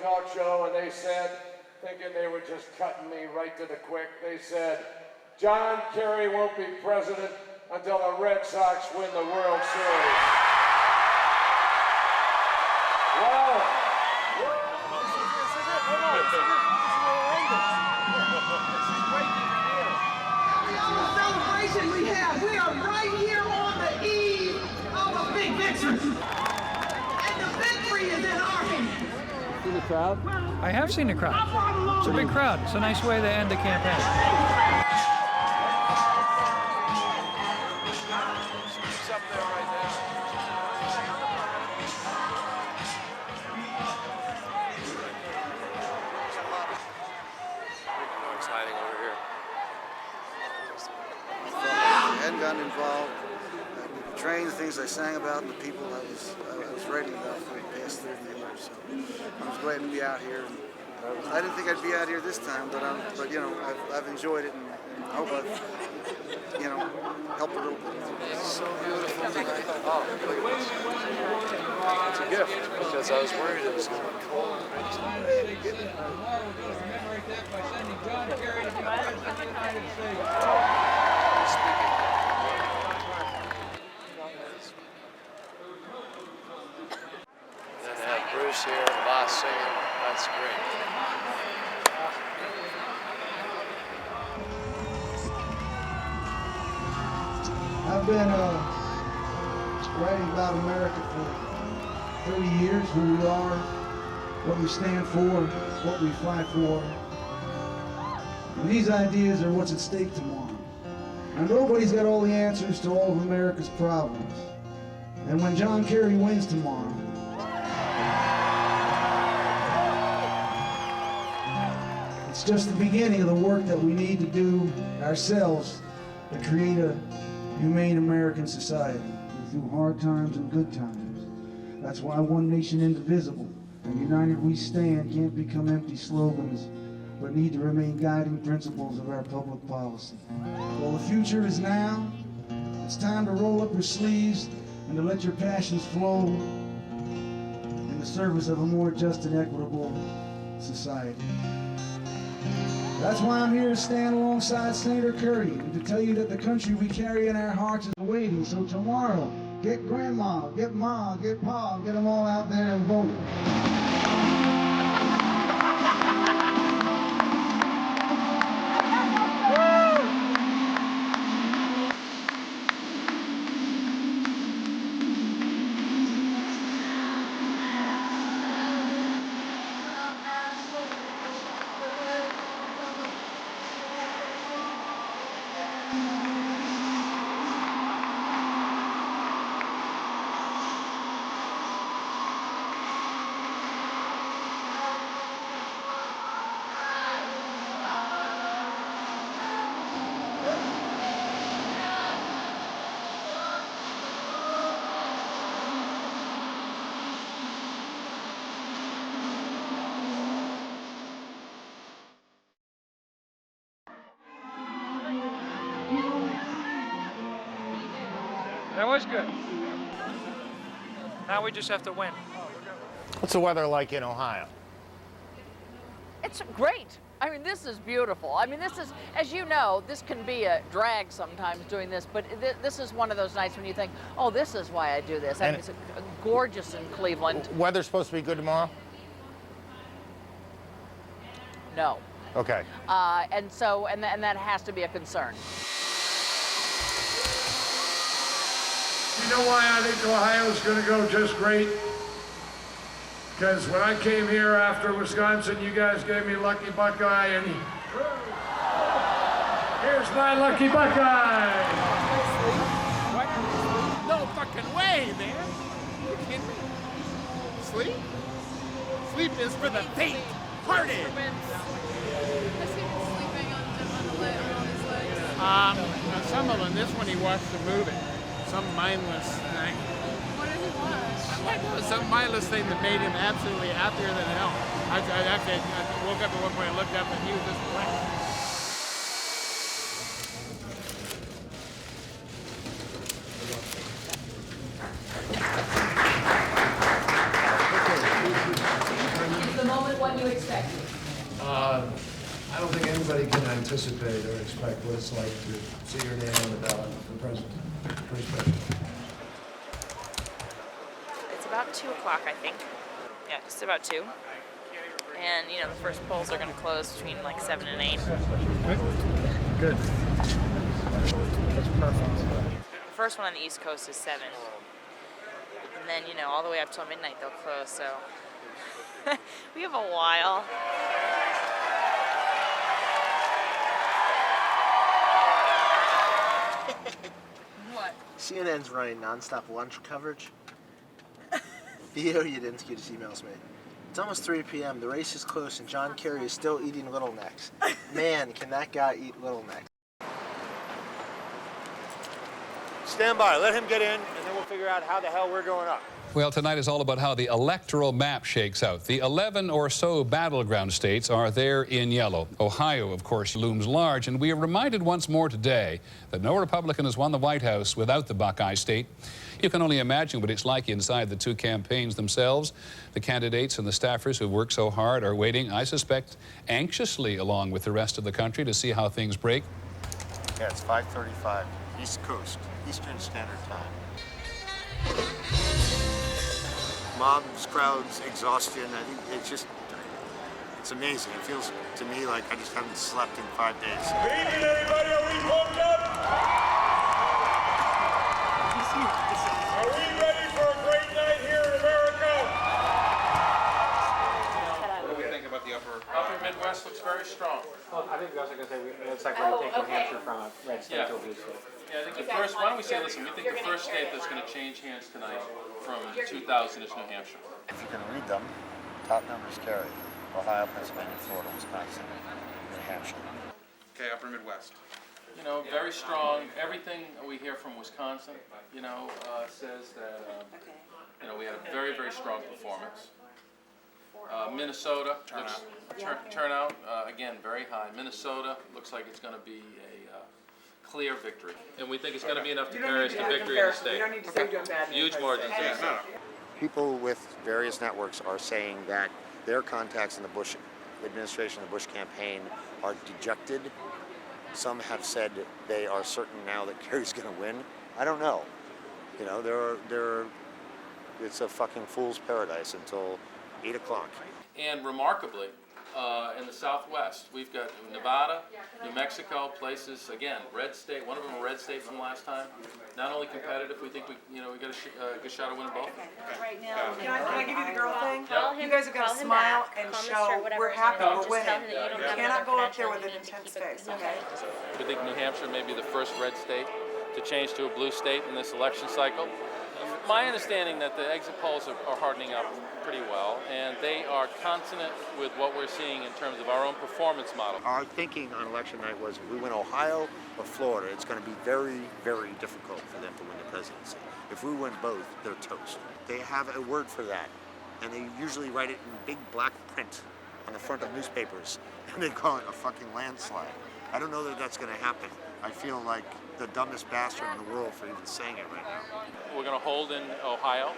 talk show, and they said, thinking they were just cutting me right to the quick, they said, John Kerry won't be president until the Red Sox win the World Series. Well, we are right here on the eve of a big victory. And the victory is in our hands. See the crowd? I have seen the crowd. It's a big crowd. It's a nice way to end the campaign. Gotten involved, the train, the things I sang about, and the people I was writing about for the past 30 years. So I was glad to be out here. I didn't think I'd be out here this time, but you know, I've enjoyed it, and I hope I've helped a little bit. It's so beautiful tonight. Oh, look at this. It's a gift because I was worried it was going to be cold and rainy. Commemorate that by sending John Kerry to the President of the United States. Bruce here, the boss singer. That's great. I've been writing about America for 30 years, who we are, what we stand for, what we fight for. And these ideas are what's at stake tomorrow. And nobody's got all the answers to all of America's problems. And when John Kerry wins tomorrow, it's just the beginning of the work that we need to do ourselves to create a humane American society through hard times and good times. That's why one nation indivisible and united we stand can't become empty slogans, but need to remain guiding principles of our public policy. Well, the future is now. It's time to roll up your sleeves and to let your passions flow in the service of a more just and equitable society. That's why I'm here to stand alongside Senator Kerry and to tell you that the country we carry in our hearts is waiting. So tomorrow, get grandma, get ma, get pa, get them all out there and vote. That was good. Now we just have to win. What's the weather like in Ohio? It's great. I mean, this is beautiful. I mean, this is, as you know, this can be a drag sometimes doing this, but this is one of those nights when you think, oh, this is why I do this. I mean, it's gorgeous in Cleveland. Weather's supposed to be good tomorrow? No. Okay. And that has to be a concern. You know why I think Ohio's going to go just great? Because when I came here after Wisconsin, you guys gave me Lucky Buckeye, and here's my Lucky Buckeye! What? No fucking way, man! You kidding me? Sleep? Sleep is for the faint-hearted! Has he been sleeping on the leg, on his legs? Some of them. This one he watched the movie. Some mindless thing. What did he watch? Some mindless thing that made him absolutely happier than hell. I woke up at one point and looked up and he was just blank. The moment anybody can anticipate or expect what it's like to see your name on the ballot for president. Pretty special. It's about 2 o'clock, I think. Yeah, just about 2. And, you know, the first polls are going to close between like 7 and 8. Good. That's perfect. The first one on the East Coast is 7. And then, you know, all the way up till midnight they'll close, so we have a while. What? CNN's running nonstop lunch coverage. Theo Yedinsky just emails me. It's almost 3 p.m. The race is close and John Kerry is still eating Little Necks. Man, can that guy eat Little Necks. Stand by. Let him get in, and then we'll figure out how the hell we're going up. Well, tonight is all about how the electoral map shakes out. The 11 or so battleground states are there in yellow. Ohio, of course, looms large, and we are reminded once more today that no Republican has won the White House without the Buckeye State. You can only imagine what it's like inside the two campaigns themselves. The candidates and the staffers who work so hard are waiting, I suspect, anxiously along with the rest of the country to see how things break. Yeah, it's 5:35, East Coast, Eastern Standard Time. Mobs, crowds, exhaustion. I think it's amazing. It feels to me like I just haven't slept in 5 days. Evening, everybody. Are we pumped up? Are we ready for a great night here in America? What do we think about the upper Midwest? Looks very strong. Well, I think we also going to say it's like we're taking New Hampshire from a red state to a blue state. Yeah, I think the first, why don't we say, listen, we think the first state that's going to change hands tonight from 2000 is New Hampshire. If you can read them, top numbers carry. Ohio, Pennsylvania, Florida, Wisconsin, New Hampshire. Okay, upper Midwest. You know, very strong. Everything we hear from Wisconsin, you know, says that, you know, we had a very, very strong performance. Minnesota, turnout, again, very high. Minnesota looks like it's going to be a clear victory. And we think it's going to be enough to carry us to victory in the state. You don't need to say you're bad. Huge margins. Yeah. People with various networks are saying that their contacts in the Bush administration, the Bush campaign, are dejected. Some have said they are certain now that Kerry's going to win. I don't know. You know, it's a fucking fool's paradise until 8 o'clock. And remarkably, in the Southwest, we've got Nevada, New Mexico, places, again, red state, one of them a red state from last time. Not only competitive, we think we got a good shot of winning both. Right now. Can I give you the girl thing? Yeah. You guys are going to smile and show we're happy we're winning. You cannot go up there with an intense face, okay? We think New Hampshire may be the first red state to change to a blue state in this election cycle. My understanding that the exit polls are hardening up pretty well, and they are consonant with what we're seeing in terms of our own performance model. Our thinking on election night was if we win Ohio or Florida, it's going to be very, very difficult for them to win the presidency. If we win both, they're toast. They have a word for that, and they usually write it in big black print on the front of newspapers, and they call it a fucking landslide. I don't know that that's going to happen. I feel like the dumbest bastard in the world for even saying it right now. We're going to hold in Ohio.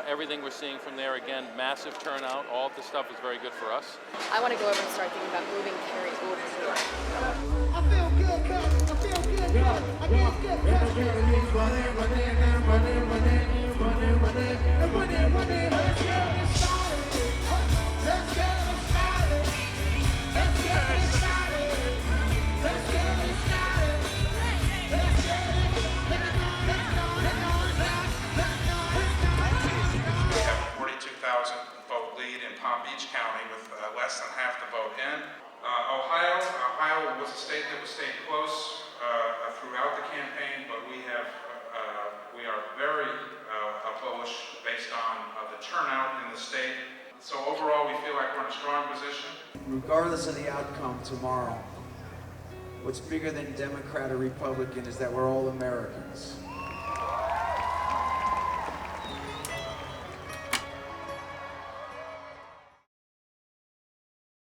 Everything we're seeing from there, again, massive turnout. All of this stuff is very good for us. I want to go over and start thinking about moving Kerry over here. I feel good, man. I feel good, man. I feel good, man. Let's get it started. Let's get it started. Let's get it started. Let's get it started. Let's get it. We have a 42,000 vote lead in Palm Beach County with less than half the vote in. Ohio was a state that was staying close throughout the campaign, but we are very bullish based on the turnout in the state. So overall, we feel like we're in a strong position. Regardless of the outcome tomorrow, what's bigger than Democrat or Republican is that we're all Americans.